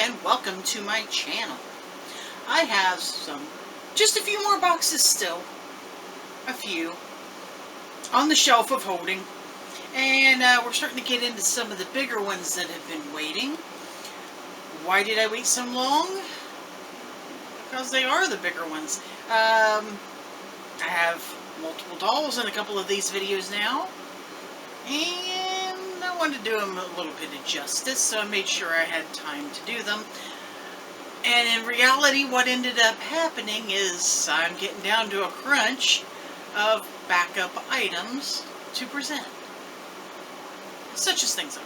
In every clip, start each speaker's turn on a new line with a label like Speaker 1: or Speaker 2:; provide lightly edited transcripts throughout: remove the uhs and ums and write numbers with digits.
Speaker 1: and welcome to my channel. I have just a few more boxes still, a few, on the shelf of holding, and we're starting to get into some of the bigger ones that have been waiting. Why did I wait so long? Because they are the bigger ones. I have multiple dolls in a couple of these videos now, and I wanted to do them a little bit of justice, so I made sure I had time to do them. And in reality, what ended up happening is I'm getting down to a crunch of backup items to present. Such as things are.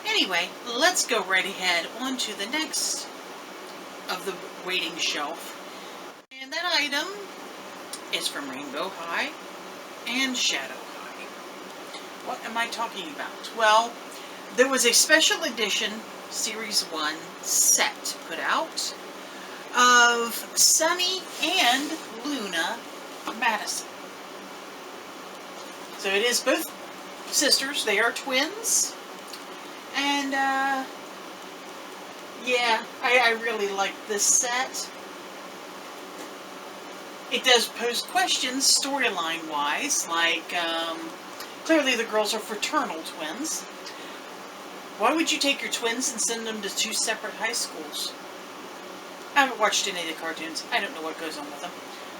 Speaker 1: Anyway, let's go right ahead on to the next of the waiting shelf. And that item is from Rainbow High and Shadow High. What am I talking about? Well, there was a special edition Series 1 set put out of Sunny and Luna Madison. So it is both sisters. They are twins. And, yeah, I really like this set. It does pose questions storyline-wise, like, clearly the girls are fraternal twins. Why would you take your twins and send them to two separate high schools? I haven't watched any of the cartoons. I don't know what goes on with them.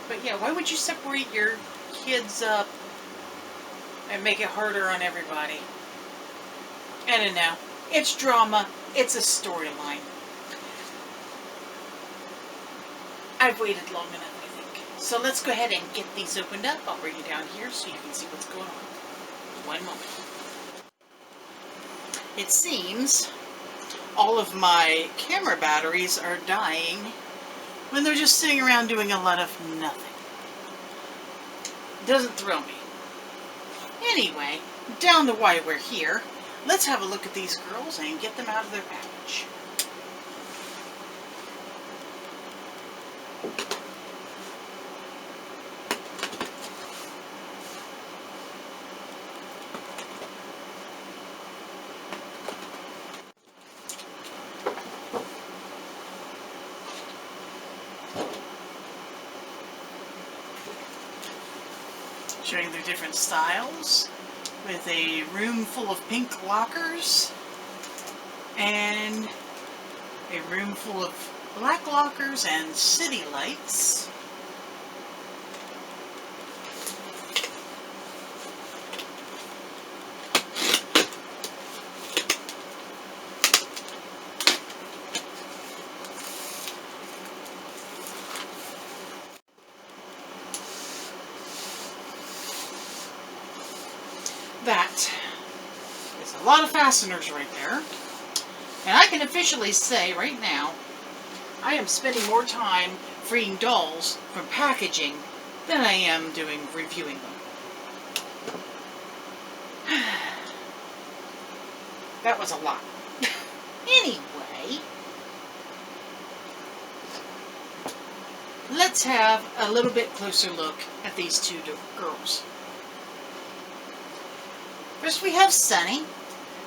Speaker 1: But yeah, why would you separate your kids up and make it harder on everybody? I don't know. It's drama. It's a storyline. I've waited long enough, I think. So let's go ahead and get these opened up. I'll bring you down here so you can see what's going on. One moment. It seems all of my camera batteries are dying when they're just sitting around doing a lot of nothing. Doesn't thrill me. Anyway, down to why we're here, let's have a look at these girls and get them out of their package. Showing their different styles, with a room full of pink lockers and a room full of black lockers and city lights. That is a lot of fasteners right there. And I can officially say right now, I am spending more time freeing dolls from packaging than I am doing reviewing them. That was a lot. Anyway, let's have a little bit closer look at these two girls. First we have Sunny.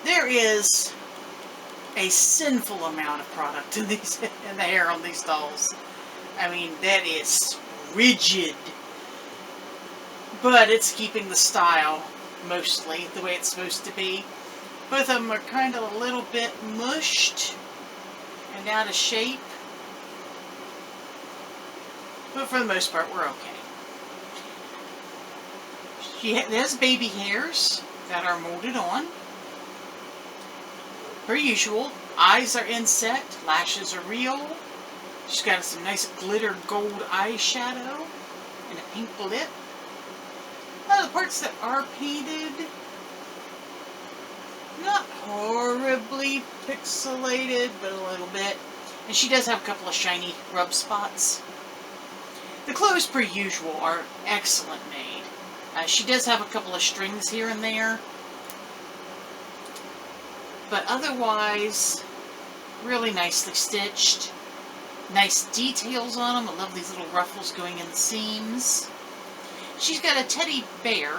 Speaker 1: There is a sinful amount of product in the hair on these dolls. I mean, that is rigid. But it's keeping the style, mostly, the way it's supposed to be. Both of them are kind of a little bit mushed and out of shape. But for the most part, we're okay. She has baby hairs that are molded on. Per usual, eyes are inset, lashes are real. She's got some nice glitter gold eyeshadow and a pink lip. Now the parts that are painted, not horribly pixelated, but a little bit. And she does have a couple of shiny rub spots. The clothes, per usual, are excellent made. She does have a couple of strings here and there. But otherwise, really nicely stitched. Nice details on them. I love these little ruffles going in the seams. She's got a teddy bear.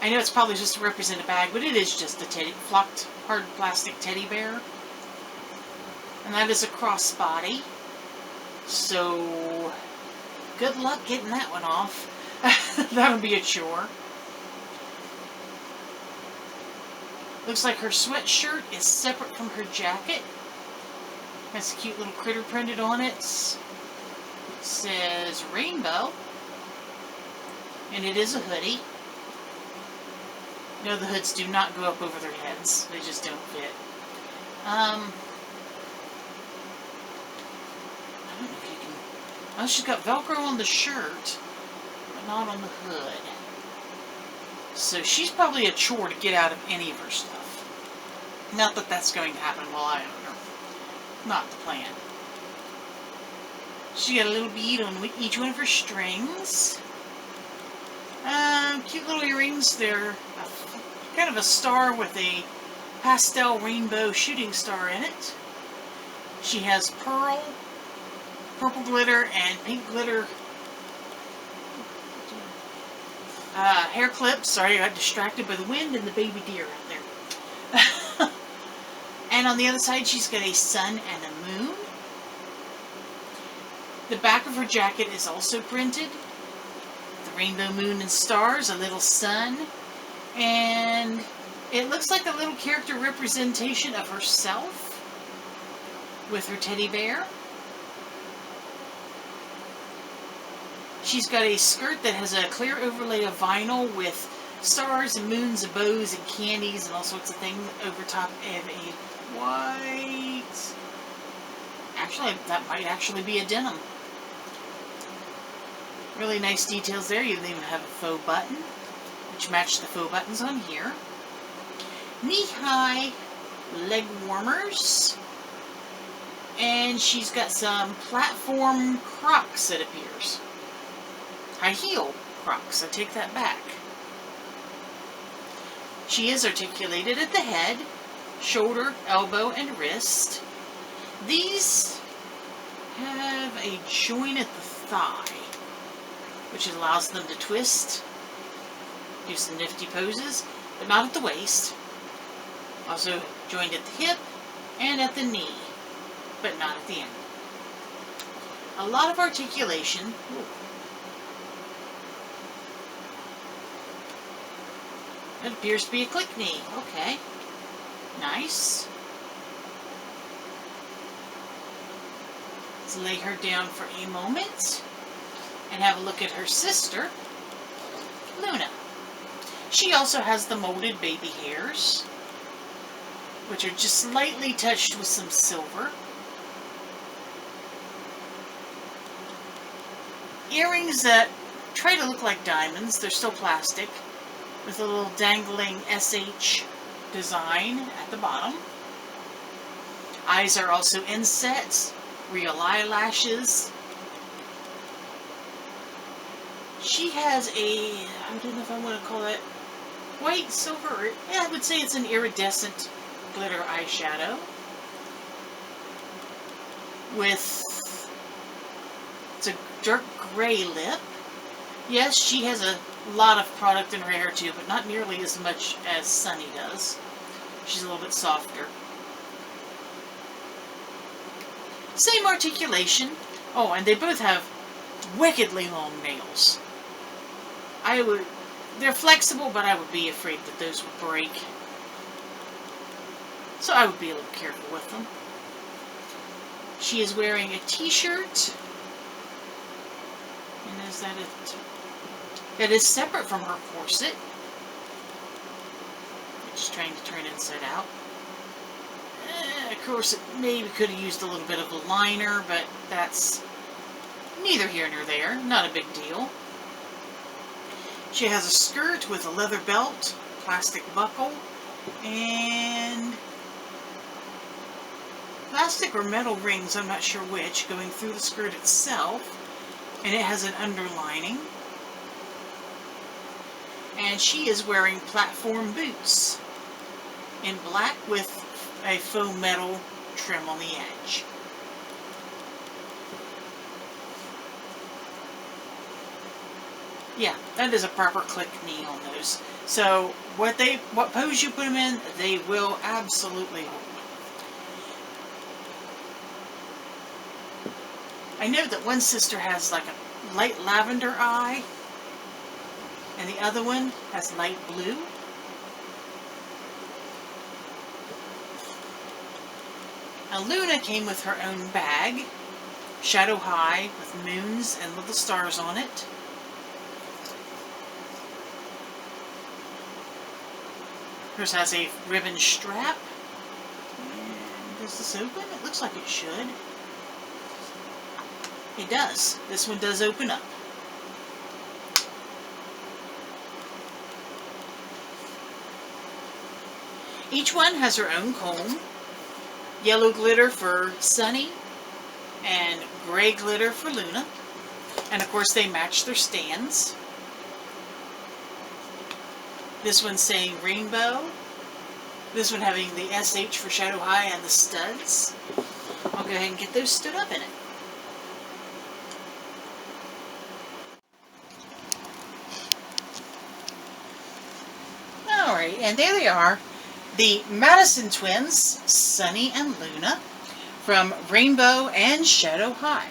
Speaker 1: I know it's probably just to represent a bag, but it is just a flocked hard plastic teddy bear. And that is a crossbody. So, good luck getting that one off. That'll be a chore. Looks like her sweatshirt is separate from her jacket. Has a cute little critter printed on it. It says rainbow. And it is a hoodie. No, the hoods do not go up over their heads. They just don't fit. I don't know if you can... Oh, she's got Velcro on the shirt, but not on the hood. So she's probably a chore to get out of any of her stuff. Not that that's going to happen while I own her. Not the plan. She got a little bead on each one of her strings. Cute little earrings. They're kind of a star with a pastel rainbow shooting star in it. She has pearl, purple glitter, and pink glitter hair clips. Sorry, I got distracted by the wind and the baby deer out there. And on the other side, she's got a sun and a moon. The back of her jacket is also printed. The rainbow, moon, and stars, a little sun. And it looks like a little character representation of herself with her teddy bear. She's got a skirt that has a clear overlay of vinyl with stars and moons and bows and candies and all sorts of things over top of a white... Actually, that might actually be a denim. Really nice details there. You even have a faux button, which match the faux buttons on here. Knee-high leg warmers. And she's got some platform Crocs, it appears. High heel Crocs, I take that back. She is articulated at the head, shoulder, elbow, and wrist. These have a joint at the thigh, which allows them to twist, do some nifty poses, but not at the waist. Also joined at the hip and at the knee, but not at the end. A lot of articulation. Ooh. It appears to be a click knee. Okay. Nice. Let's lay her down for a moment and have a look at her sister, Luna. She also has the molded baby hairs, which are just slightly touched with some silver. Earrings that try to look like diamonds. They're still plastic, with a little dangling SH design at the bottom. Eyes are also inset, real eyelashes. She has a, I don't know if I want to call it white, silver, yeah, I would say it's an iridescent glitter eyeshadow with, it's a dark gray lip. Yes, she has a lot of product in her hair too, but not nearly as much as Sunny does. She's a little bit softer. Same articulation. Oh, and they both have wickedly long nails. They're flexible, but I would be afraid that those would break. So I would be a little careful with them. She is wearing a t-shirt. And is that it? That is separate from her corset. Just trying to turn inside out. Of course, it maybe could have used a little bit of a liner, but that's neither here nor there. Not a big deal. She has a skirt with a leather belt, plastic buckle, and plastic or metal rings, I'm not sure which, going through the skirt itself. And it has an underlining. And she is wearing platform boots in black with a faux metal trim on the edge. Yeah, that is a proper click knee on those. So what pose you put them in, they will absolutely hold. I know that one sister has like a light lavender eye, and the other one has light blue. Now Luna came with her own bag, shadow high, with moons and little stars on it. Hers has a ribbon strap. And does this open? It looks like it should. It does. This one does open up. Each one has her own comb. Yellow glitter for Sunny and gray glitter for Luna. And of course they match their stands. This one's saying rainbow. This one having the SH for shadow high and the studs. I'll go ahead and get those stood up in it. Alright, and there they are. The Madison twins, Sunny and Luna, from Rainbow and Shadow High.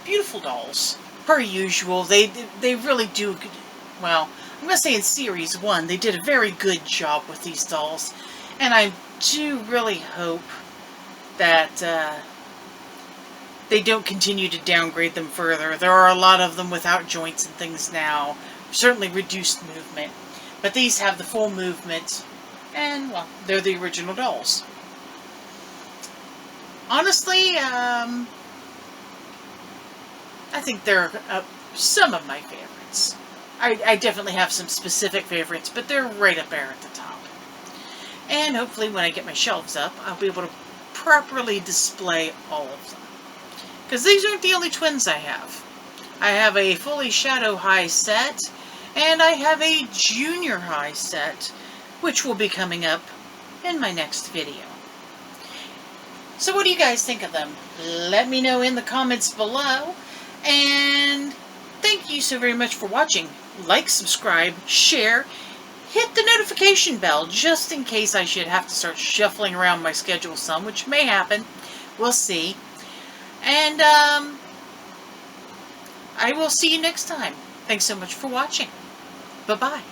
Speaker 1: Beautiful dolls, per usual. They really do, well, I'm going to say in Series 1, they did a very good job with these dolls. And I do really hope that they don't continue to downgrade them further. There are a lot of them without joints and things now. Certainly reduced movement. But these have the full movement. And, well, they're the original dolls. Honestly, I think they're some of my favorites. I definitely have some specific favorites, but they're right up there at the top. And hopefully when I get my shelves up, I'll be able to properly display all of them. Because these aren't the only twins I have. I have a fully Shadow High set, and I have a Junior High set, which will be coming up in my next video. So what do you guys think of them? Let me know in the comments below. And thank you so very much for watching. Like, subscribe, share, hit the notification bell just in case I should have to start shuffling around my schedule some, which may happen. We'll see. And I will see you next time. Thanks so much for watching. Bye-bye.